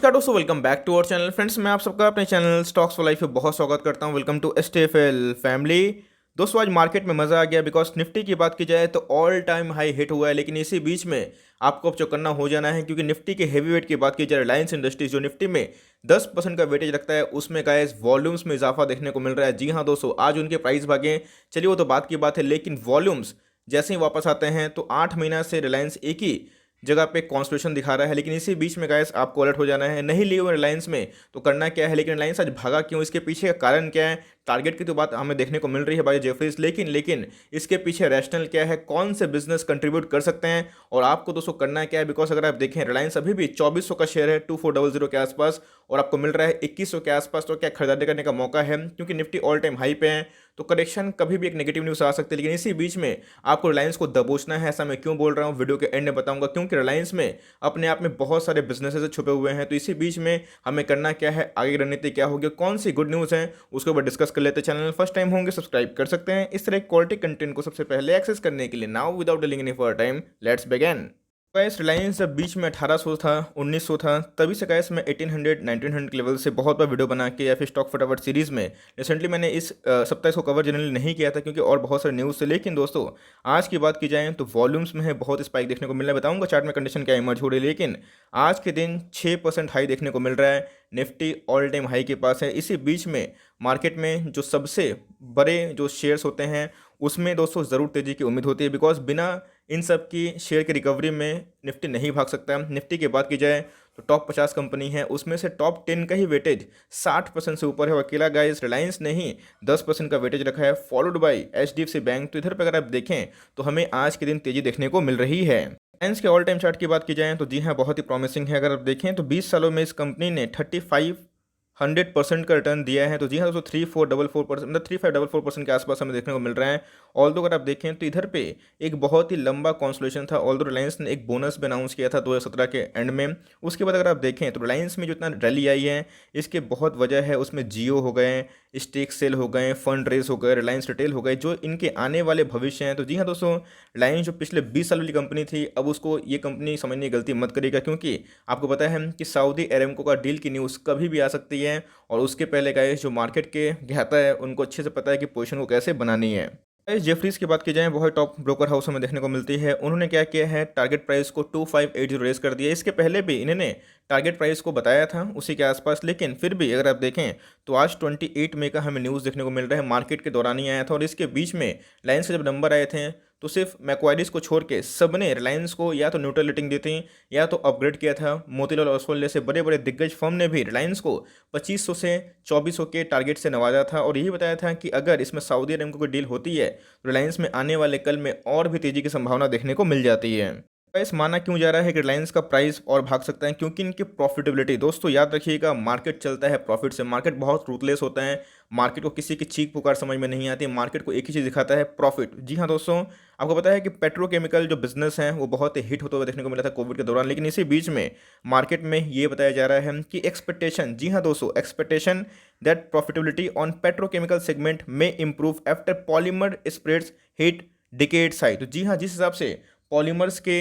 नमस्कार दोस्तों, welcome back to our channel. Friends, मैं आप सबका अपने चैनल स्टॉक्स फॉर लाइफ में बहुत स्वागत करता हूं। Welcome to STFL family. दोस्तों, आज मार्केट में मजा आ गया बिकॉज निफ्टी की बात की जाए तो ऑल टाइम हाई हिट हुआ है, लेकिन इसी बीच में आपको अब चौकन्ना हो जाना है क्योंकि निफ्टी के हेवी वेट की बात की जाए, रिलायंस इंडस्ट्रीज जो निफ्टी में 10% का वेटेज रखता है, उसमें गाइस वॉल्यूम्स में इजाफा देखने को मिल रहा है। जी हाँ दोस्तों, आज उनके प्राइस भागे, चलिए वो तो बात की बात है, लेकिन वॉल्यूम्स जैसे ही वापस आते हैं तो 8 महीना से रिलायंस एक ही जगह पे कॉन्स्टिट्यूशन दिखा रहा है। लेकिन इसी बीच में गाइस आपको अलर्ट हो जाना है, नहीं लिए हुए रिलायंस में तो करना क्या है। लेकिन रिलायंस आज भागा क्यों, इसके पीछे का कारण क्या है। टारगेट की तो बात हमें देखने को मिल रही है बाय जेफरीज, लेकिन इसके पीछे रैशनल क्या है, कौन से बिजनेस कंट्रीब्यूट कर सकते हैं और आपको दोस्तों करना क्या है। बिकॉज अगर आप देखें, रिलायंस अभी भी 2400 का शेयर है, 2400 के आसपास, और आपको मिल रहा है 2100 के आसपास, तो क्या खरीदारी करने का मौका है क्योंकि निफ्टी ऑल टाइम हाई पे है। तो करेक्शन कभी भी एक नेगेटिव न्यूज़ आ सकती है, लेकिन इसी बीच में आपको रिलायंस को दबोचना है। ऐसा मैं क्यों बोल रहा हूँ, वीडियो के एंड में बताऊंगा, क्योंकि रिलायंस में अपने आप में बहुत सारे बिजनेसेस छुपे हुए हैं। तो इसी बीच में हमें करना क्या है, आगे की रणनीति क्या होगी, कौन सी गुड न्यूज़ है, उसके ऊपर डिस्कस कर लेते हैं। चैनल फर्स्ट टाइम होंगे सब्सक्राइब कर सकते हैं इस तरह क्वालिटी कंटेंट को सबसे पहले एक्सेस करने के लिए। Now without delaying any further time, let's begin. Gas Reliance जब बीच में 1800 था, 1900 था, तभी से गैस मैं 1800 1900 के लेवल से बहुत बार वीडियो बना के या फिर स्टॉक फटाफट सीरीज़ में रिसेंटली मैंने इस सप्ताह इसको कवर जनरली नहीं किया था क्योंकि और बहुत सारे न्यूज़ थे। लेकिन दोस्तों, आज की बात की जाए तो वॉल्यूम्स में है बहुत स्पाइक देखने को मिल रहा है। बताऊंगा चार्ट में कंडीशन क्या इमर्ज हो रही है, लेकिन आज के दिन 6% हाई देखने को मिल रहा है। निफ्टी ऑल टाइम हाई के पास है। इसी बीच में मार्केट में जो सबसे बड़े जो शेयर्स होते हैं उसमें दोस्तों ज़रूर तेज़ी की उम्मीद होती है, बिकॉज बिना इन सब की शेयर की रिकवरी में निफ्टी नहीं भाग सकता। निफ्टी की बात की जाए तो टॉप 50 कंपनी है, उसमें से टॉप 10 का ही वेटेज 60% से ऊपर है और अकेला गाइस रिलायंस ने ही 10% का वेटेज रखा है, फॉलोड बाई एचडीएफसी बैंक। तो इधर पर अगर आप देखें तो हमें आज के दिन तेज़ी देखने को मिल रही है। रिलायंस के ऑल टाइम चार्ट की बात की जाए तो जी हाँ, बहुत ही प्रॉमिसिंग है। अगर आप देखें तो 20 सालों में इस कंपनी ने 100% का रिटर्न दिया है। तो जी हाँ दोस्तों, 3444%, मतलब 3544% के आसपास हमें देखने को मिल रहा है। ऑल दो अगर आप देखें तो इधर पे एक बहुत ही लंबा कॉन्सोलेशन था। ऑल दो रिलायंस ने एक बोनस भी अनाउंस किया था 2017 के एंड में। उसके बाद अगर आप देखें तो रिलायंस में जो इतना रैली आई है, इसके बहुत वजह है। उसमें जियो हो गए, स्टेक सेल हो गए, फंड रेस हो गए, रिलायंस रिटेल हो गए, जो इनके आने वाले भविष्य हैं। तो जी हाँ दोस्तों, रिलायंस जो पिछले 20 साल वाली कंपनी थी, अब उसको ये कंपनी समझने की गलती मत करेगा, क्योंकि आपको पता है कि सऊदी अरेमको का डील की न्यूज़ कभी भी आ सकती है। और उसके पहले गाइस जो मार्केट के ज्ञाता है उनको अच्छे से पता है कि पोजीशन को कैसे बनानी है। गाइस जेफरीज की बात की जाए, बहुत टॉप ब्रोकर हाउस हमें देखने को मिलती है। उन्होंने क्या किया है, टारगेट प्राइस को 2580 रेस कर दिया। इसके पहले भी इन्होंने टारगेट प्राइस को बताया था उसी के आसपास, लेकिन फिर भी अगर आप देखें तो आज 28 मई का हमें न्यूज़ देखने को मिल रहा है, मार्केट के दौरान ही आया था। और इसके बीच में लाइन्स के जब नंबर आए थे तो सिर्फ मैक्वाइरीज को छोड़ के सबने रिलायंस को या तो न्यूट्रल रेटिंग दी थी या तो अपग्रेड किया था। मोतीलाल ओसवाल जैसे बड़े बड़े दिग्गज फर्म ने भी रिलायंस को 2500 से 2400 के टारगेट से नवाजा था और यही बताया था कि अगर इसमें सऊदी अरेबिया की डील होती है तो रिलायंस में आने वाले कल में और भी तेजी की संभावना देखने को मिल जाती है। प्राइस माना क्यों जा रहा है कि रिलायंस का प्राइस और भाग सकता है, क्योंकि इनकी प्रॉफिटेबिलिटी। दोस्तों याद रखिएगा, मार्केट चलता है प्रॉफिट से। मार्केट बहुत रूथलेस होता है, मार्केट को किसी की चीख पुकार समझ में नहीं आती। मार्केट को एक ही चीज़ दिखाता है, प्रॉफिट। जी हाँ दोस्तों, आपको पता है कि पेट्रोकेमिकल जो बिजनेस है वो बहुत ही हिट होते हुए देखने को मिला था कोविड के दौरान, लेकिन इसी बीच में मार्केट में ये बताया जा रहा है कि एक्सपेक्टेशन, जी हाँ दोस्तों, expectation that profitability on petrochemical segment में improve after polymer spreads hit decades high. तो जी हाँ, जिस हिसाब से पॉलीमर्स के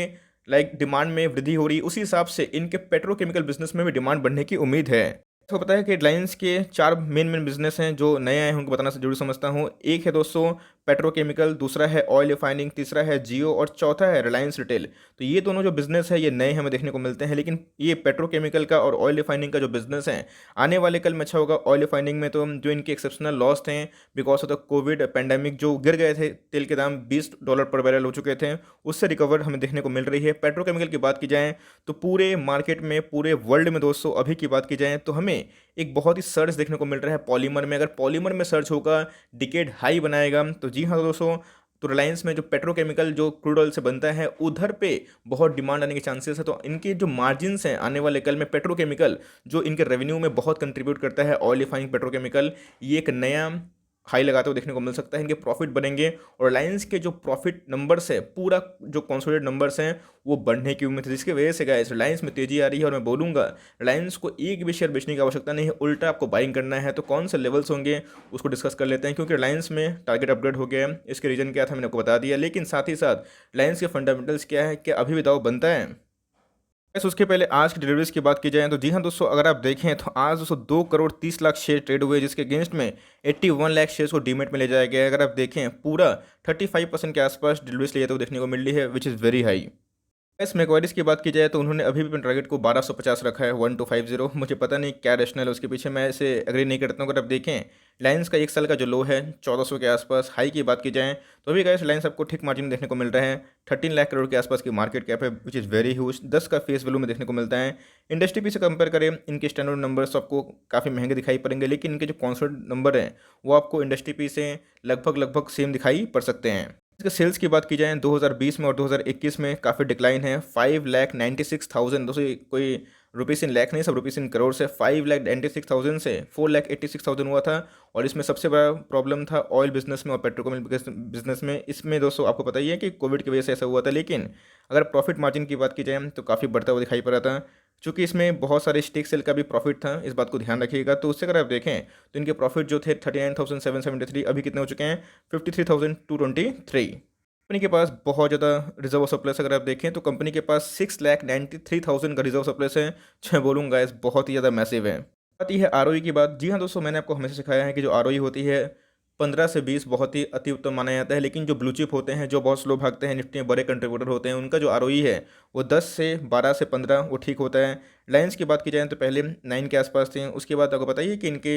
डिमांड में वृद्धि हो रही है, उसी हिसाब से इनके पेट्रोकेमिकल बिजनेस में भी डिमांड बढ़ने की उम्मीद है। तो पता है कि रिलायंस के 4 मेन बिजनेस हैं जो नए आए हैं, उनको बताना जरूरी समझता हूँ। एक है दोस्तों पेट्रोकेमिकल, दूसरा है ऑयल रिफाइनिंग, तीसरा है जियो और चौथा है रिलायंस रिटेल। तो ये दोनों जो बिजनेस है ये नए हमें देखने को मिलते हैं, लेकिन ये पेट्रोकेमिकल का और ऑयल रिफाइनिंग का जो बिजनेस है आने वाले कल में अच्छा होगा। ऑयल रिफाइनिंग में तो जो इनके एक्सेप्शनल लॉस थे because of the Covid pandemic, जो गिर गए थे, तेल के दाम $20 पर बैरल हो चुके थे, उससे रिकवर हमें देखने को मिल रही है। पेट्रोकेमिकल की बात की जाए तो पूरे मार्केट में, पूरे वर्ल्ड में दोस्तों अभी की बात की जाए तो हमें एक बहुत ही सर्च देखने को मिल रहा है पॉलीमर में। अगर पॉलीमर में सर्च होगा, डिकेड हाई बनाएगा, तो जी हाँ दोस्तों, तो रिलायंस में जो पेट्रोकेमिकल जो क्रूड ऑयल से बनता है उधर पे बहुत डिमांड आने के चांसेस है। तो इनके जो मार्जिन्स हैं आने वाले कल में, पेट्रोकेमिकल जो इनके रेवेन्यू में बहुत कंट्रीब्यूट करता है, ऑयल रिफाइनिंग पेट्रोकेमिकल, ये एक नया हाई लगाते हुए देखने को मिल सकता है। इनके प्रॉफिट बढ़ेंगे और रिलायंस के जो प्रॉफिट नंबर्स है, पूरा जो कंसोलिडेटेड नंबर्स हैं, वो बढ़ने की उम्मीद है, जिसकी वजह से गाइस रिलायंस में तेजी आ रही है। और मैं बोलूँगा रिलायंस को एक भी शेयर बेचने की आवश्यकता नहीं है, उल्टा आपको बाइंग करना है। तो कौन से लेवल्स होंगे उसको डिस्कस कर लेते हैं, क्योंकि रिलायंस में टारगेट अपग्रेड हो गया है। इसके रीजन क्या था मैंने आपको बता दिया, लेकिन साथ ही साथ रिलायंस के फंडामेंटल्स क्या है, क्या अभी भी दाव बनता है। बस उसके पहले आज की डिलीवरीज़ की बात की जाए तो जी हाँ दोस्तों, अगर आप देखें तो आज दोस्तों 2 करोड़ 30 लाख शेयर ट्रेड हुए, जिसके अगेंस्ट में 81 लाख शेयर्स को डीमैट में ले जाया गया है। अगर आप देखें पूरा 35% के आसपास डिलीवरीज़ लिए तो देखने को मिल रही है, विच इज़ वेरी हाई। इस मैकवायरीज़ की बात की जाए तो उन्होंने अभी भी अपने टारगेट को 1250 रखा है, 1250। मुझे पता नहीं क्या रैशनल है उसके पीछे, मैं इसे एग्री नहीं करता हूँ। अगर आप देखें रिलायंस का एक साल का जो लो है 1400 के आसपास, हाई की बात की जाए तो अभी गाइस रिलायंस आपको ठीक मार्जिन में देखने को मिल रहा है। 13 लाख करोड़ के आसपास की मार्केट कैप है, विच इज़ वेरी ह्यूज। 10 का फेस वैल्यू में देखने को मिलता है। इंडस्ट्री पी से कंपेयर करें, इनके स्टैंडर्ड नंबर्स आपको काफ़ी महंगे दिखाई पड़ेंगे, लेकिन इनके जो कॉन्सोलिडेटेड नंबर हैं वो आपको इंडस्ट्री पी से लगभग सेम दिखाई पड़ सकते हैं। इसके सेल्स की बात की जाए 2020 में और 2021 में काफ़ी डिक्लाइन है। 5,96,000, दोस्तों ये कोई रुपीस इन लाख नहीं, सब रुपीस इन करोड़ से। 5,96,000 से 4,86,000 हुआ था। और इसमें सबसे बड़ा प्रॉब्लम था ऑयल बिजनेस में और पेट्रोकेमिकल बिजनेस में। इसमें दोस्तों आपको पता ही है कि कोविड की वजह से ऐसा हुआ था, लेकिन अगर प्रॉफिट मार्जिन की बात की जाए तो काफ़ी बढ़ता हुआ दिखाई पड़ रहा था। चूँकि इसमें बहुत सारे स्टेक सेल का भी प्रॉफिट था, इस बात को ध्यान रखिएगा। तो उससे अगर आप देखें तो इनके प्रॉफिट जो थे 39,773, अभी कितने हो चुके हैं 53,223। कंपनी के पास बहुत ज़्यादा रिजर्व सरप्लस, अगर आप देखें तो कंपनी के पास 6,93,000 का रिजर्व सरप्लस है, जो मैं बोलूँगा इस बहुत ही ज़्यादा मैसिव है। आती है आरओई की बात। जी हाँ दोस्तों, मैंने आपको हमेशा सिखाया है कि जो आरओई होती है 15 से 20 बहुत ही अति उत्तम माना जाता है, लेकिन जो ब्लू चिप होते हैं, जो बहुत स्लो भागते हैं, निफ्टी में बड़े कंट्रीब्यूटर होते हैं, उनका जो आरओई है वो 10 से 12 से 15 वो ठीक होता है। रिलायंस की बात की जाए तो पहले 9 के आसपास थे। उसके बाद आपको बताइए कि इनके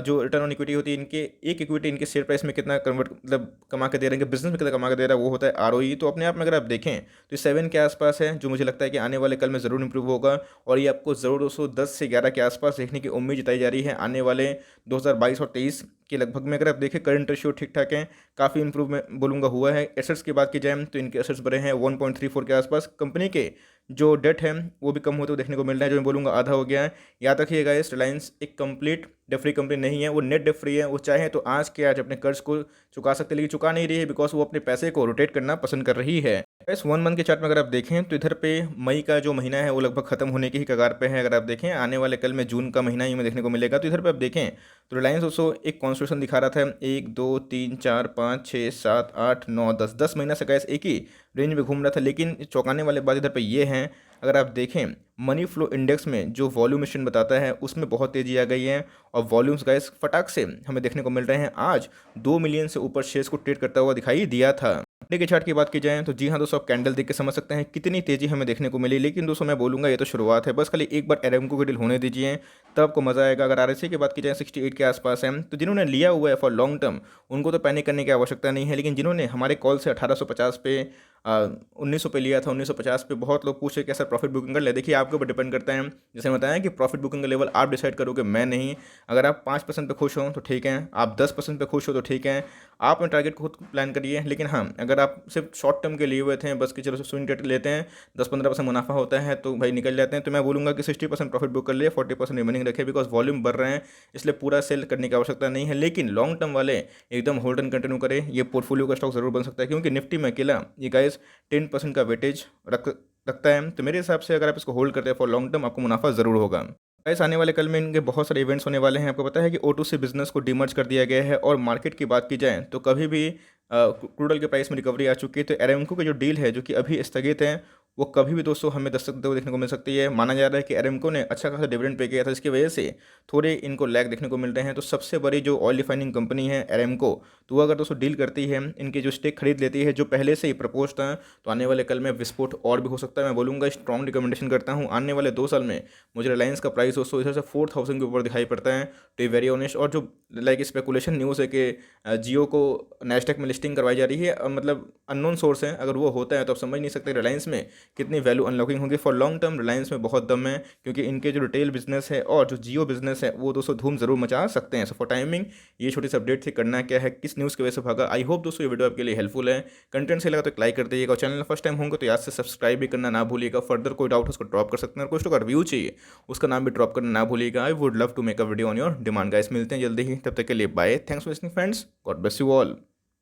जो रिटर्न ऑन इक्विटी होती है, इनके एक इक्विटी इनके शेयर प्राइस में कितना कन्वर्ट मतलब कमा के दे रहे हैं, बिजनेस में कितना कमा के दे रहा है, वो होता है आरओई। तो अपने आप में अगर आप देखें तो 7 के आसपास है, जो मुझे लगता है कि आने वाले कल में ज़रूर इंप्रूव होगा। और ये आपको ज़रूर दोस्तों 10 से 11 के आसपास देखने की उम्मीद जताई जा रही है आने वाले 2022 और 23 के लगभग में। अगर आप देखें करंट रेशियो ठीक ठाक है, काफ़ी इंप्रूव मैं बोलूँगा हुआ है। एसेट्स की बात की जाए तो इनके एसेट्स बढ़े हैं 1.34 के आसपास। कंपनी के जो डेट है वो भी कम होते हुए देखने को मिल रहा है, जो मैं बोलूँगा आधा हो गया है। याद रखिएगा इस रिलायंस एक कंप्लीट डेट फ्री कंपनी नहीं है, वो नेट डेट फ्री है। वो चाहे तो आज के आज अपने कर्ज को चुका सकते हैं, लेकिन चुका नहीं रही है बिकॉज वो अपने पैसे को रोटेट करना पसंद कर रही है। इस 1 मंथ के चार्ट में अगर आप देखें तो इधर पे मई का जो महीना है वो लगभग खत्म होने की ही कगार पे है। अगर आप देखें आने वाले कल में जून का महीना ही में देखने को मिलेगा। तो इधर पे आप देखें तो रिलायंस दोस्तों एक कॉन्स्टिट्यूशन दिखा रहा था 1 2 3 4 5 6 7 8 9 10 महीना से गैस एक ही रेंज में घूम रहा था। लेकिन चौंकाने वाले बात इधर पे ये हैं, अगर आप देखें मनी फ्लो इंडेक्स में जो वॉल्यूमेशन बताता है उसमें बहुत तेज़ी आ गई है। और वॉल्यूम्स गैस फटाक से हमें देखने को मिल रहे हैं। आज 2 मिलियन से ऊपर शेयर्स को ट्रेड करता हुआ दिखाई दिया था। डे के चार्ट की बात की जाए तो जी हाँ दोस्तों, आप कैंडल देख के समझ सकते हैं कितनी तेज़ी हमें देखने को मिली। लेकिन दोस्तों मैं बोलूँगा ये तो शुरुआत है, बस खाली एक बार एरेमको की डील होने दीजिए तब आपको मज़ा आएगा। अगर आरएसआई की बात की जाए 68 के आसपास है, तो जिन्होंने लिया हुआ है फॉर लॉन्ग टर्म उनको तो पैनिक करने की आवश्यकता नहीं है। लेकिन जिन्होंने हमारे कॉल से 1850 पे 1900 पे लिया था, 1950 पे बहुत लोग पूछे कि सर प्रॉफिट बुकिंग कर ले। देखिए आपके ऊपर डिपेंड करता है, जैसे बताया कि प्रॉफिट बुकिंग का लेवल आप डिसाइड करोगे, मैं नहीं। अगर आप 5% पे खुश हो तो ठीक है, आप 10% पे खुश हो तो ठीक है, आप अपने टारगेट को खुद प्लान करिए। लेकिन हाँ, अगर आप सिर्फ शॉर्ट टर्म के लिए हुए थे बस कि चलो स्विंग ट्रेड लेते हैं 10-15% मुनाफा होता है तो भाई निकल जाते हैं, तो मैं बोलूँगा कि 60% प्रॉफिट बुक कर लिए, 40% रिमेनिंग रखे, बिकॉज वॉल्यूम बढ़ रहे हैं इसलिए पूरा सेल करने की आवश्यकता नहीं है। लेकिन लॉन्ग टर्म वाले एकदम होल्ड एंड कंटिन्यू करें, ये पोर्टफोलियो का स्टॉक जरूर बन सकता है, क्योंकि निफ्टी में अकेला ये गाइस 10% का वेटेज रखता है। तो मेरे हिसाब से अगर आप इसको होल्ड करते हैं फॉर लॉन्ग टर्म आपको मुनाफा ज़रूर होगा। गाइस आने वाले कल में इनके बहुत सारे इवेंट्स होने वाले हैं। आपको पता है कि O2 से बिजनेस को डीमर्ज कर दिया गया है। और मार्केट की बात की जाए तो कभी भी क्रूड ऑयल के प्राइस में रिकवरी आ चुकी है, तो एरेमको की जो डील है जो कि अभी स्थगित है वो कभी भी दोस्तों हमें दस्तक देते हुए देखने को मिल सकती है। माना जा रहा है कि एरेमको ने अच्छा खासा डिविडेंड पे किया था, इसकी वजह से थोड़े इनको लैग देखने को मिल रहे हैं। तो सबसे बड़ी जो ऑयल रिफाइनिंग कंपनी है एरेमको, तो वो अगर दोस्तों डील करती है, इनकी जो स्टेक खरीद लेती है जो पहले से ही प्रपोज था, तो आने वाले कल में विस्फोट और भी हो सकता है। मैं बोलूँगा स्ट्रॉन्ग रिकमेंडेशन करता हूँ, आने वाले 2 साल में मुझे रिलायंस का प्राइस दोस्तों इधर से 4000 के ऊपर दिखाई पड़ता है। तो ये वेरी ऑनेस्ट, और जो लाइक स्पेकुलेशन न्यूज़ है कि जियो को नैस्डैक में लिस्टिंग करवाई जा रही है, मतलब अननोन सोर्स है, अगर वो होता है तो आप समझ नहीं सकते रिलायंस में कितनी वैल्यू अनलॉकिंग होगी। फॉर लॉन्ग टर्म रिलायंस में बहुत दम है, क्योंकि इनके जो रिटेल बिजनेस है और जो जियो बिजनेस है वो दोस्तों धूम जरूर मचा सकते हैं। सो फॉर टाइमिंग ये छोटी सी अपडेट थी, करना क्या है, किस न्यूज़ की वजह से भागा। आई होप दोस्तों ये वीडियो आपके लिए हेल्पफुल है। कंटेंट से लगा तो लाइक कर दीजिएगा, और चैनल फर्स्ट टाइम होंगे तो याद से सब्सक्राइब भी करना ना भूलिएगा। फर्दर कोई डाउट उसको ड्रॉप कर सकते हैं, और कुछ का रिव्यू चाहिए उसका नाम भी ड्रॉप करना ना भूलिएगा। I would love to make a video on your demand guys. मिलते हैं जल्दी ही, तब तक के लिए bye. Thanks for listening friends, God bless you all.